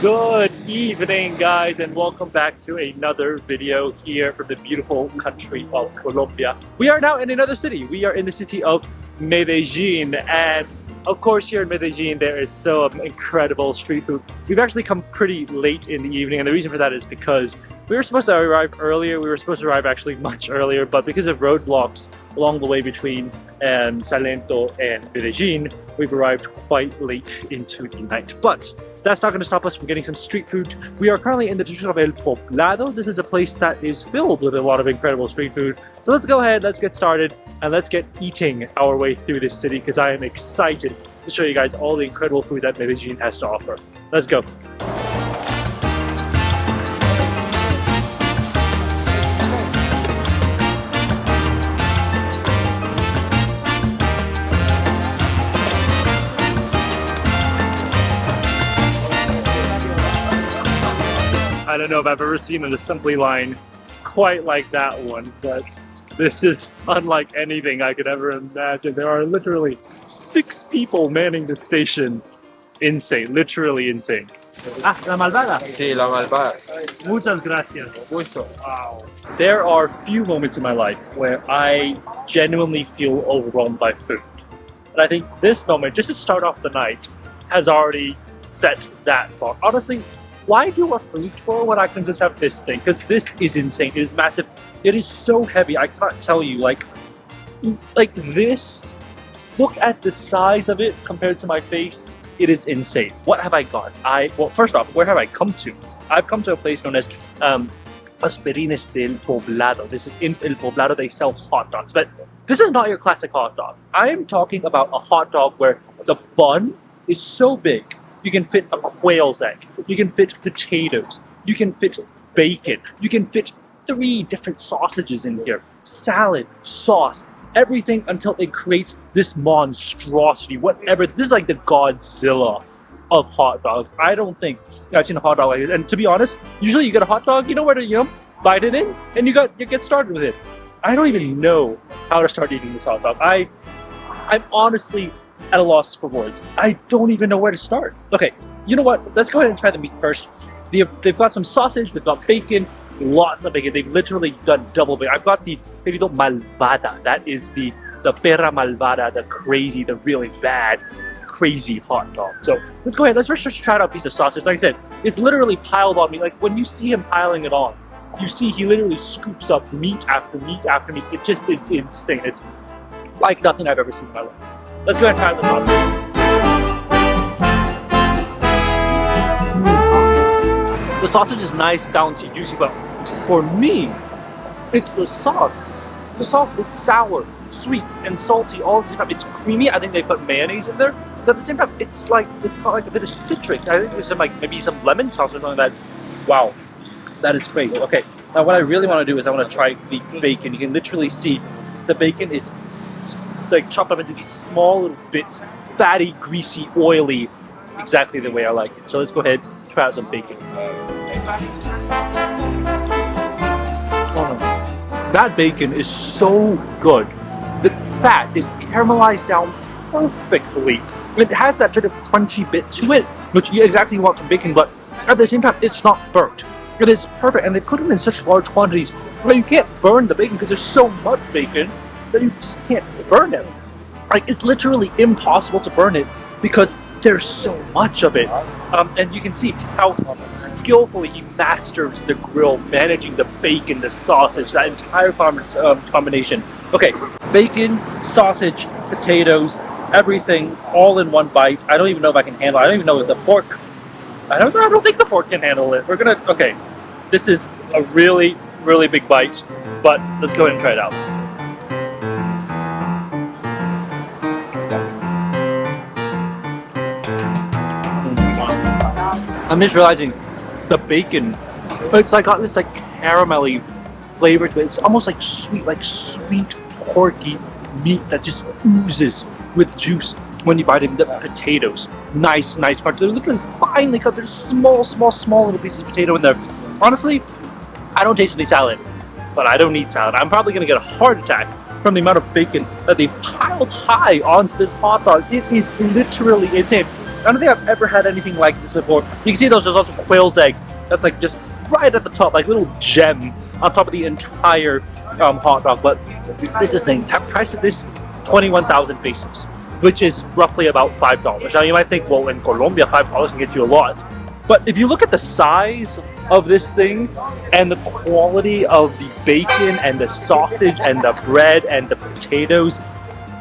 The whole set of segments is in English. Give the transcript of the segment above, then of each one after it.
Good evening, guys, and welcome back to another video here from the beautiful country of Colombia. We are now in another city. We are in the city of Medellin, and of course here in Medellin there is some incredible street food. We've actually come pretty late in the evening, and the reason for that is because we were supposed to arrive earlier. We were supposed to arrive actually much earlier, but because of roadblocks along the way between Salento and Medellin, we've arrived quite late into the night. But that's not going to stop us from getting some street food. We are currently in the district of El Poblado. This is a place that is filled with a lot of incredible street food. So let's go ahead, let's get started, and let's get eating our way through this city because I am excited to show you guys all the incredible food that Medellin has to offer. Let's go. I don't know if I've ever seen an assembly line quite like that one, but this is unlike anything I could ever imagine. There are literally 6 people manning the station. Insane, literally insane. Ah, la malvada? Sí, la malvada. Muchas gracias. Gusto. Wow. There are few moments in my life where I genuinely feel overwhelmed by food. And I think this moment, just to start off the night, has already set that bar. Honestly, why do a food tour when I can just have this thing? Because this is insane. It is massive. It is so heavy. I cannot tell you. Like this. Look at the size of it compared to my face. It is insane. What have I got? Well, first off, where have I come to? I've come to a place known as Aspirines del Poblado. This is in El Poblado. They sell hot dogs, but this is not your classic hot dog. I am talking about a hot dog where the bun is so big. You can fit a quail's egg, you can fit potatoes, you can fit bacon, you can fit 3 different sausages in here, salad, sauce, everything until it creates this monstrosity, whatever. This is like the Godzilla of hot dogs. I don't think I've seen a hot dog like this. And to be honest, usually you get a hot dog, you know where to bite it in, and you get started with it. I don't even know how to start eating this hot dog. I'm honestly at a loss for words. I don't even know where to start. Okay, you know what? Let's go ahead and try the meat first. They've got some sausage, they've got bacon, lots of bacon. They've literally done double bacon. I've got the Perro Malvada. That is the Perra Malvada, the really bad, crazy hot dog. So let's go ahead. Let's first just try out a piece of sausage. Like I said, it's literally piled on me. Like when you see him piling it on, you see he literally scoops up meat after meat after meat. It just is insane. It's like nothing I've ever seen in my life. Let's go ahead and try the sausage. The sausage is nice, bouncy, juicy, but for me, it's the sauce. The sauce is sour, sweet, and salty all at the same time. It's creamy. I think they put mayonnaise in there, but at the same time, it's got like a bit of citric. I think there's maybe some lemon sauce or something like that. Wow, that is great. Okay, now what I really want to do is I want to try the bacon. You can literally see the bacon is like chopped up into these small little bits, fatty, greasy, oily, exactly the way I like it. So let's go ahead, try out some bacon. That bacon is so good. The fat is caramelized down perfectly. It has that sort of crunchy bit to it, which you exactly want from bacon, but at the same time, it's not burnt. It is perfect, and they put it in such large quantities where you can't burn the bacon because there's so much bacon that you just can't burn it. Like, it's literally impossible to burn it because there's so much of it. And you can see how skillfully he masters the grill, managing the bacon, the sausage, that entire combination. Okay, bacon, sausage, potatoes, everything all in one bite. I don't even know if I can handle it. I don't even know if the fork, I don't think the fork can handle it. Okay, this is a really, really big bite, but let's go ahead and try it out. I'm just realizing the bacon, it's like got this like caramelly flavor to it. It's almost like sweet porky meat that just oozes with juice when you bite it. The potatoes, nice crunch. They're literally finely cut. There's small little pieces of potato in there. Honestly, I don't taste any salad, but I don't need salad. I'm probably gonna get a heart attack from the amount of bacon that they piled high onto this hot dog. It is literally insane. I don't think I've ever had anything like this before. You can see there's also quail's egg. That's like just right at the top, like little gem on top of the entire hot dog. But this is the price of this, 21,000 pesos, which is roughly about $5. Now you might think, well, in Colombia, $5 can get you a lot. But if you look at the size of this thing and the quality of the bacon and the sausage and the bread and the potatoes,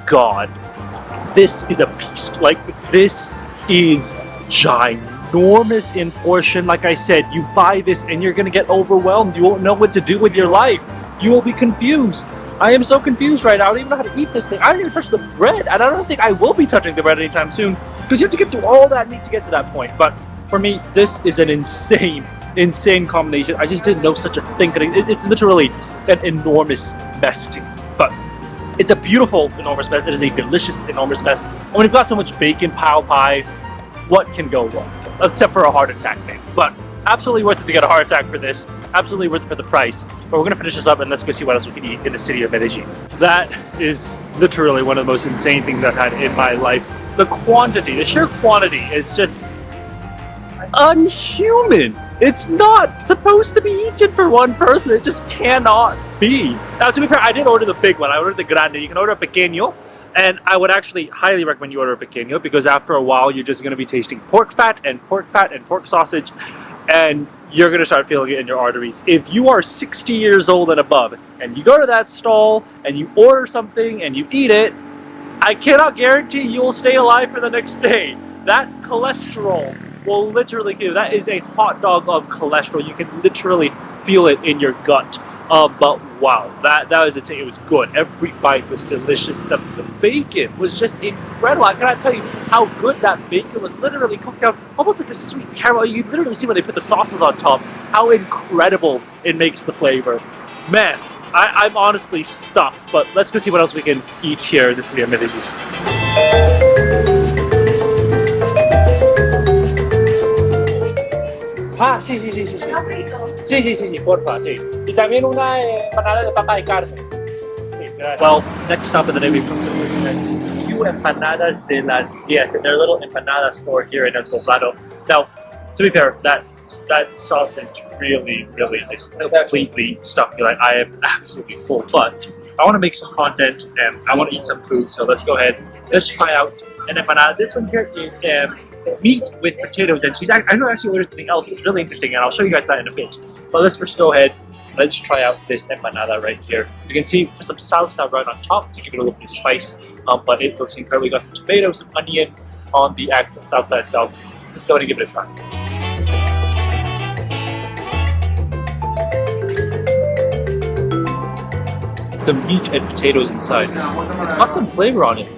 God, this is a beast. Like, this is ginormous in portion. Like I said, you buy this and you're gonna get overwhelmed. You won't know what to do with your life. You will be confused. I am so confused right now. I don't even know how to eat this thing. I don't even touch the bread, and I don't think I will be touching the bread anytime soon, because you have to get through all that meat to get to that point. But for me, this is an insane combination. I just didn't know such a thing. It's literally an enormous mess to me. But it's a beautiful enormous mess. It is a delicious enormous mess. And when you've got so much bacon, pow pie, what can go wrong? Except for a heart attack, maybe. But absolutely worth it to get a heart attack for this. Absolutely worth it for the price. But we're gonna finish this up and let's go see what else we can eat in the city of Medellin. That is literally one of the most insane things I've had in my life. The quantity, the sheer quantity is just unhuman. It's not supposed to be eaten for one person. It just cannot be. Now, to be fair, I did order the big one. I ordered the grande. You can order a pequeño, and I would actually highly recommend you order a pequeño, because after a while you're just going to be tasting pork fat and pork sausage, and you're going to start feeling it in your arteries. If you are 60 years old and above and you go to that stall and you order something and you eat it, I cannot guarantee you will stay alive for the next day. That cholesterol will literally kill you. That is a hot dog of cholesterol. You can literally feel it in your gut. But wow, that was it. It was good. Every bite was delicious. The bacon was just incredible. I cannot tell you how good that bacon was. Literally cooked out almost like a sweet caramel. You literally see when they put the sauces on top how incredible it makes the flavor. Man, I'm honestly stuffed. But let's go see what else we can eat here in the city of Medellin. Ah, sí, sí, sí, sí, sí. Sí, sí, sí, sí, porfa, sí. Y también una empanada de papa y carne. Sí, gracias. Well, next stop of the day we've come to is few empanadas de las 10, and they're little empanada store here in El Poblado. Now, to be fair, that sausage really is completely stuffed me. Like, I am absolutely full, but I want to make some content and I want to eat some food, so let's go ahead. Let's try out an empanada. This one here is meat with potatoes and cheese. I know actually ordered something else. It's really interesting, and I'll show you guys that in a bit. But let's first go ahead. Let's try out this empanada right here. You can see put some salsa right on top to give it a little bit of spice. But it looks incredible. We got some tomatoes, some onion on the actual salsa itself. Let's go ahead and give it a try. The meat and potatoes inside. It's got some flavor on it.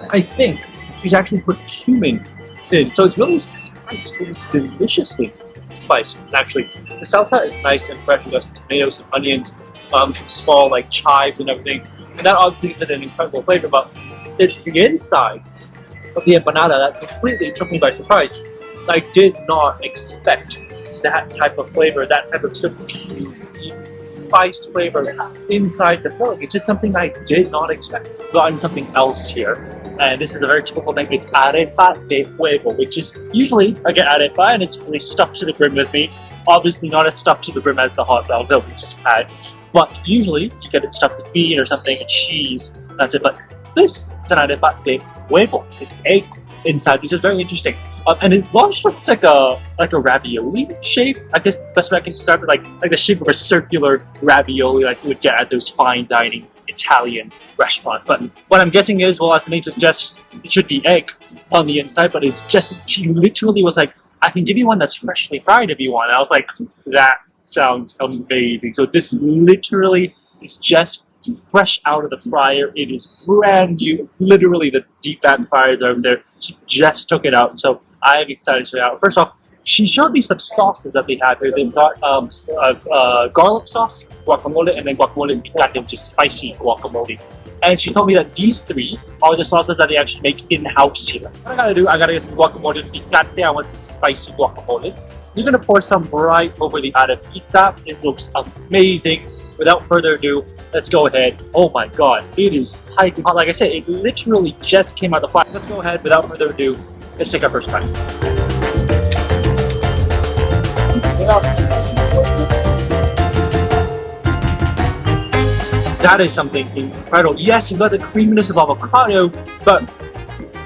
I think she's actually put cumin in, so it's really spiced. It's deliciously spiced. Actually, the salsa is nice and fresh. We got some tomatoes, some onions, some small like chives and everything. And that obviously gives it an incredible flavor. But it's the inside of the empanada that completely took me by surprise. I did not expect that type of flavor, that type of spiced flavor inside the filling. It's just something I did not expect. I've gotten something else here. And this is a very typical thing. It's Arepa de Huevo, which is usually I get arepa and it's really stuffed to the brim with meat. Obviously not as stuffed to the brim as the hot dog that we just had. But usually you get it stuffed with meat or something and cheese. That's it. But this is an Arepa de Huevo. It's egg inside, which is very interesting. And it looks like a ravioli shape. I guess it's the best way I can describe it. Like the shape of a circular ravioli like you would get at those fine dining Italian restaurants. But what I'm guessing is, well, as the name suggests, it should be egg on the inside, but it's just, she literally was like, I can give you one that's freshly fried if you want. And I was like, that sounds amazing. So this literally is just fresh out of the fryer. It is brand new. Literally the deep back fryers are over there. She just took it out. So I'm excited to try it out. First off, she showed me some sauces that they have here. They've got garlic sauce, guacamole, and then guacamole picante, which is spicy guacamole. And she told me that these three are the sauces that they actually make in-house here. What I gotta do, I gotta get some guacamole picante. I want some spicy guacamole. You're gonna pour some right over the arepita. It looks amazing. Without further ado, let's go ahead. Oh my god, it is piping hot. Like I said, it literally just came out of the fire. Let's go ahead, without further ado, Let's take our first bite. That is something incredible. Yes, you got the creaminess of avocado, but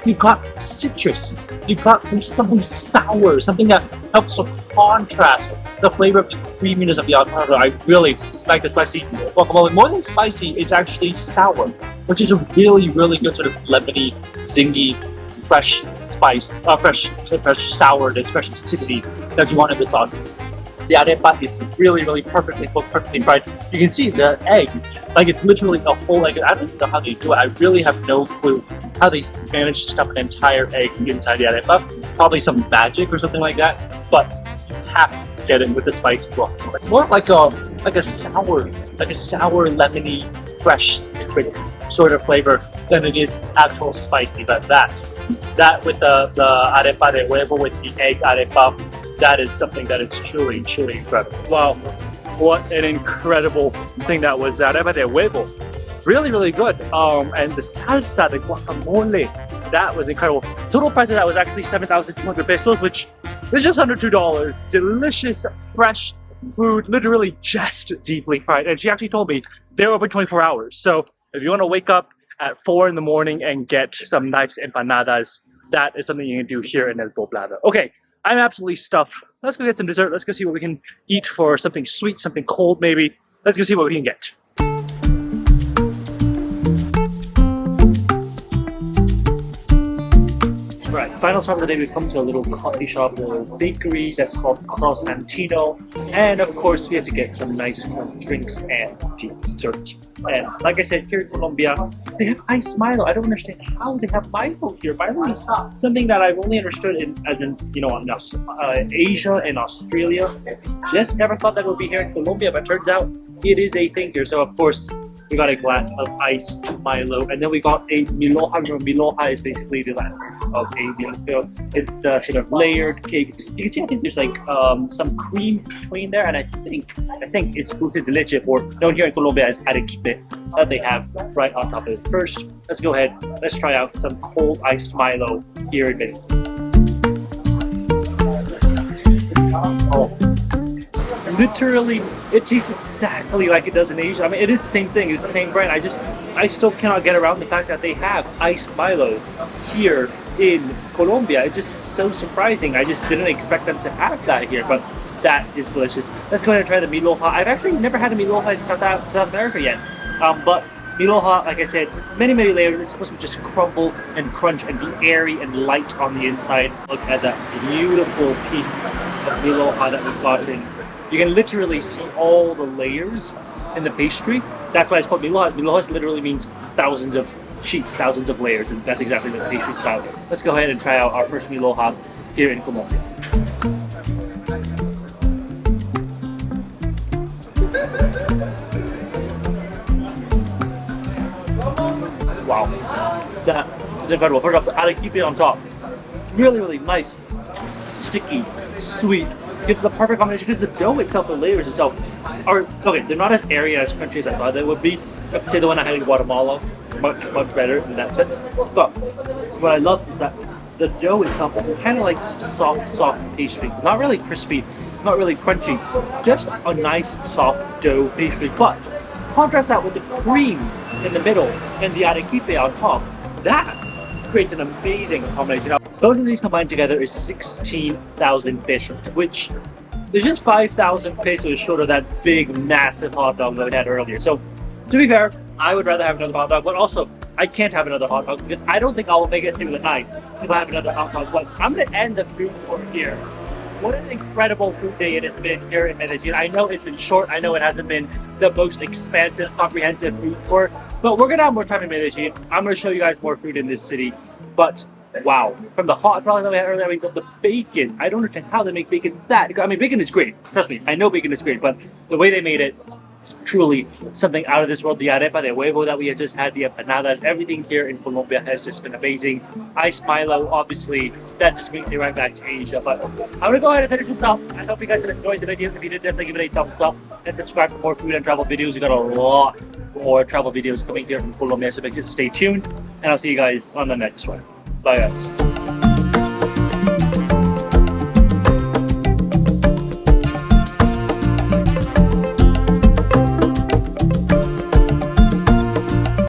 you got citrus. You got something sour, something that helps to contrast the flavor of the creaminess of the avocado. I really like the spicy guacamole. More than spicy, it's actually sour, which is a really, really good sort of lemony, zingy, fresh spice, fresh sourness, fresh acidity that you want in the sauce. The arepa is really, really perfectly cooked, perfectly fried. You can see the egg, like it's literally a whole egg. I don't even know how they do it. I really have no clue how they manage to stuff an entire egg inside the arepa. Probably some magic or something like that. But you have to get it with the spice guacamole. It's more like a sour, lemony, fresh citric sort of flavor than it is actual spicy. But that with the arepa de huevo, with the egg arepa, that is something that is truly, truly incredible. Wow, what an incredible thing that was. The arepa de huevo, really, really good. And the salsa, the guacamole, that was incredible. Total price of that was actually 7,200 pesos, which is just under $2. Delicious, fresh food, literally just deeply fried. And she actually told me they're open 24 hours. So if you want to wake up at 4 in the morning and get some nice empanadas, that is something you can do here in El Poblado. Okay, I'm absolutely stuffed. Let's go get some dessert. Let's go see what we can eat for something sweet, something cold maybe. Let's go see what we can get. Right, final stop of the day, we've come to a little coffee shop, a little bakery that's called 𝐒𝐂𝐑𝐈𝐍𝐿. And of course, we have to get some nice drinks and dessert. And like I said, here in Colombia, they have Ice Milo. I don't understand how they have Milo here. Milo is something that I've only understood in Asia and Australia. Just never thought that would be here in Colombia, but turns out it is a thing here. So of course, we got a glass of iced Milo, and then we got a Milhoja. Milhoja is basically the Latin of a Milhoja. It's the sort of layered cake. You can see, I think there's like some cream between there, and I think it's dulce de leche, or known here in Colombia as arequipe, that they have right on top of it. First, let's go ahead. Let's try out some cold iced Milo here in Medellín. Oh. Literally, it tastes exactly like it does in Asia. I mean, it is the same thing, it's the same brand. I still cannot get around the fact that they have iced Milo here in Colombia. It's just so surprising. I just didn't expect them to have that here, but that is delicious. Let's go ahead and try the Milhoja. I've actually never had a Milhoja in South America yet, but Milhoja, like I said, many layers. It's supposed to just crumble and crunch and be airy and light on the inside. Look at that beautiful piece of Milhoja that we've got in. You can literally see all the layers in the pastry. That's why it's called Milhoja. Milhoja literally means thousands of sheets, thousands of layers, and that's exactly what the pastry is about. Let's go ahead and try out our first Milhoja here in Colombia. Wow, that is incredible. First off, the arequipe on top, really nice, sticky, sweet. Gives the perfect combination because the dough itself, the layers itself, are okay. They're not as airy and as crunchy as I thought they would be. I have to say the one I had in Guatemala, much better in that sense. But what I love is that the dough itself is kind of like just soft pastry. Not really crispy, not really crunchy, just a nice soft dough pastry. But contrast that with the cream in the middle and the arequipe on top. That creates an amazing combination. Both of these combined together is 16,000 pesos, which is just 5,000 pesos short of that big, massive hot dog that we had earlier. So, to be fair, I would rather have another hot dog, but also, I can't have another hot dog because I don't think I will make it through the night if I have another hot dog. But I'm going to end the food tour here. What an incredible food day it has been here in Medellin. I know it's been short. I know it hasn't been the most expansive, comprehensive food tour, but we're going to have more time in Medellin. I'm going to show you guys more food in this city, but wow, from the hot dog that we had earlier, I mean, the bacon, I don't understand how they make bacon that good. I mean, bacon is great, trust me, I know bacon is great, but the way they made it, truly something out of this world. The arepa de huevo that we had just had, the empanadas, everything here in Colombia has just been amazing. Ice Milo, obviously, that just brings me right back to Asia. But I'm going to go ahead and finish this off. I hope you guys enjoyed the video. If you did, definitely give it a thumbs up and subscribe for more food and travel videos. We got a lot more travel videos coming here from Colombia, so make sure to stay tuned, and I'll see you guys on the next one. Bye guys.